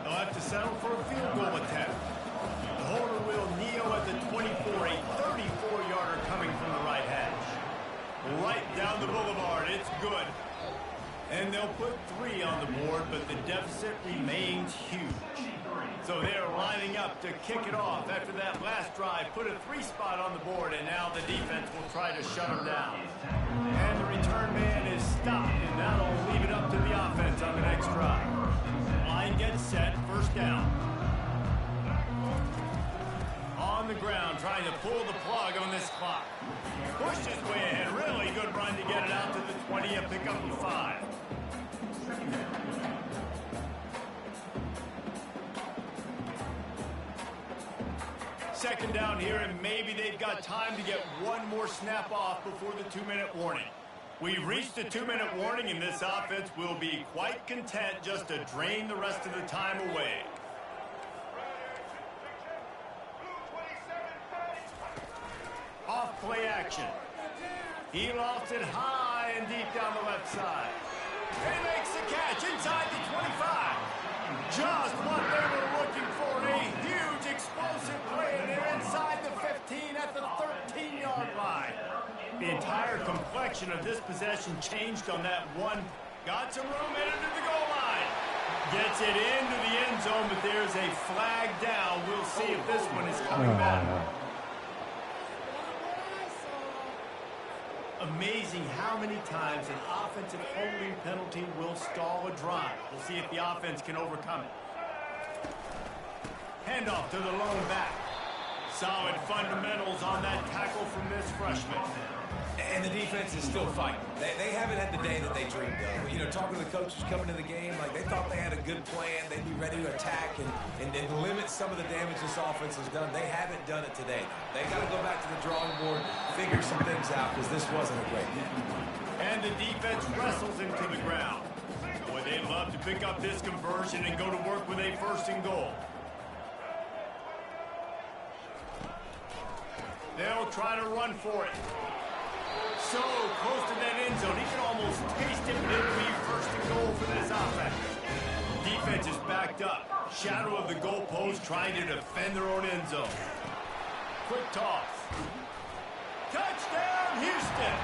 A: They'll have to settle for a field goal attempt. The holder will kneel at the 24, a 34-yarder coming from the right hash. Right down the boulevard, it's good. And they'll put 3 on the board, but the deficit remains huge. So they're lining up to kick it off after that last drive. Put a 3 spot on the board, and now the defense will try to shut them down. And the return man is stopped, and that'll leave it up to the offense on the next drive. Line gets set, 1st down. On the ground, trying to pull the plug on this clock. Pushed his way ahead. Really good run to get it out to the 20 and pick up the 5. Second down here, and maybe they've got time to get one more snap off before the 2-minute warning. We've reached a 2-minute warning, and this offense will be quite content just to drain the rest of the time away. Off play action. He lofts it high and deep down the left side. He makes the catch inside the 25. Just what they were looking for, a huge explosive play, and they're inside the 15 at the 13-yard line. The entire complexion of this possession changed on that one. Got some room in into the goal line. Gets it into the end zone, but there's a flag down. We'll see if this one is coming back. Amazing how many times an offensive holding penalty will stall a drive. We'll see if the offense can overcome it. Handoff to the lone back. Solid fundamentals on that tackle from this freshman.
C: And the defense is still fighting. They haven't had the day that they dreamed of. You know, talking to the coaches coming to the game, like they thought they had a good plan. They'd be ready to attack and limit some of the damage this offense has done. They haven't done it today. They got to go back to the drawing board, figure some things out, because this wasn't a great game.
A: And the defense wrestles him to the ground. Boy, they'd love to pick up this conversion and go to work with a 1st and goal. They'll try to run for it. So close to that end zone, he can almost taste it, but it'll be 1st and goal for this offense. Defense is backed up. Shadow of the goalpost trying to defend their own end zone. Quick toss. Touchdown, Houston!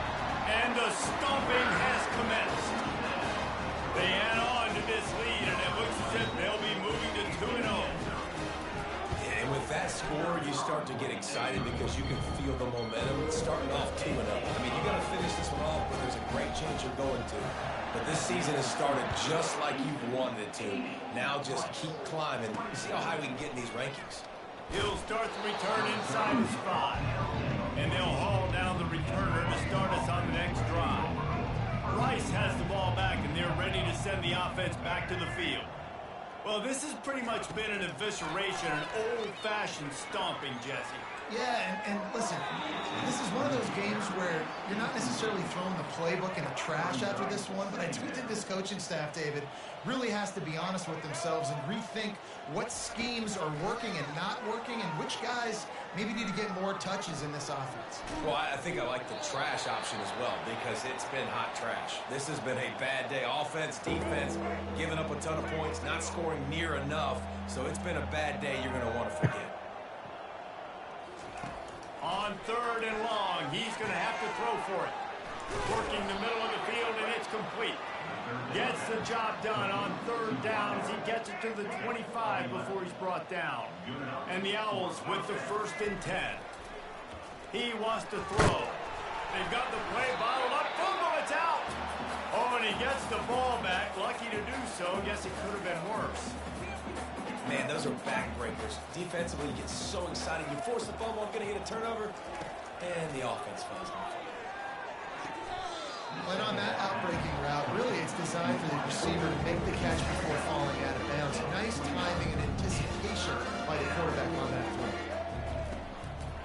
A: And the stomping has commenced. They add on to this lead, and it looks as if they'll be moving to 2-0.
C: And with that score, you start to get excited because you can feel the momentum. It's starting off 2-0. I mean, you got to finish this one off, but there's a great chance you're going to. But this season has started just like you've wanted it to. Now just keep climbing. See how high we can get in these rankings.
A: He'll start the return inside his 5. And they'll haul down the returner to start us on the next drive. Rice has the ball back, and they're ready to send the offense back to the field. Well, this has pretty much been an evisceration, an old-fashioned stomping, Jesse.
B: Yeah, and listen, this is one of those games where you're not necessarily throwing the playbook in the trash after this one, but I do think this coaching staff, David, really has to be honest with themselves and rethink what schemes are working and not working and which guys maybe need to get more touches in this offense.
C: Well, I think I like the trash option as well because it's been hot trash. This has been a bad day. Offense, defense, giving up a ton of points, not scoring near enough. So it's been a bad day you're going to want to forget.
A: On 3rd and long, he's going to have to throw for it. Working the middle of the field, and it's complete. Gets the job done on 3rd down as he gets it to the 25 before he's brought down. And the Owls with the 1st and 10. He wants to throw. They've got the play bottled up. Fumble, it's out. Oh, and he gets the ball back. Lucky to do so. Guess it could have been worse.
C: Man, those are backbreakers. Defensively, you get so excited. You force the fumble, I'm going to get a turnover, and the offense falls off.
B: And on that outbreaking route, really it's designed for the receiver to make the catch before falling out of bounds. Nice timing and anticipation by the quarterback on that throw.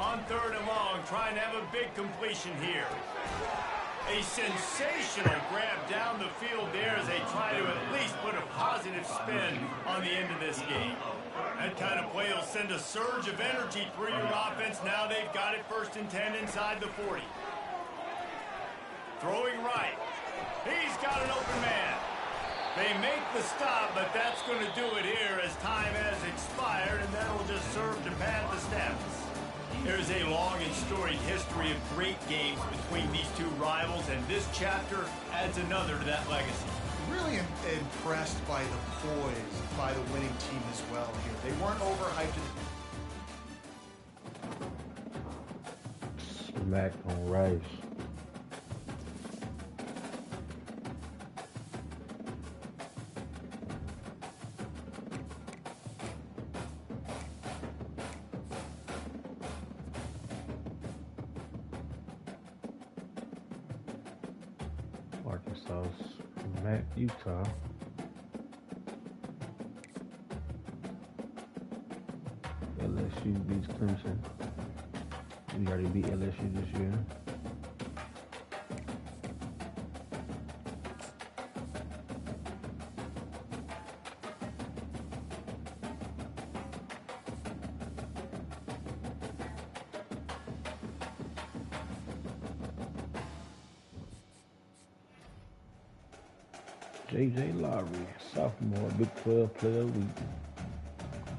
A: On 3rd and long, trying to have a big completion here. A sensational grab down the field there as they try to at least put a positive spin on the end of this game. That kind of play will send a surge of energy through your offense. Now they've got it 1st and 10 inside the 40. Throwing right. He's got an open man. They make the stop, but that's going to do it here as time has expired, and that'll just serve to pad the stats. There's a long and storied history of great games between these two rivals, and this chapter adds another to that legacy.
B: Really impressed by the poise by the winning team as well here. They weren't overhyped.
D: Smack on Rice. Arkansas, Matt, Utah. LSU beats Clemson. We already beat LSU this year. J.J. Lowry, sophomore, Big 12 Player of the Week.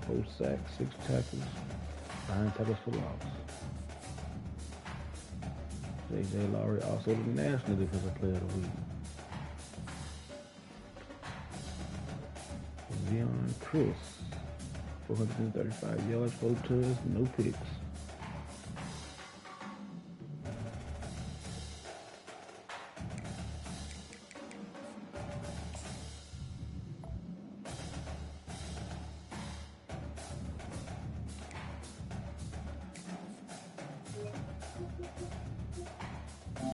D: 4 sacks, 6 tackles, 9 tackles for loss. J.J. Lowry also the National Defensive Player of the Week. Zion Chris, 435 yards, 4 touchdowns, no picks.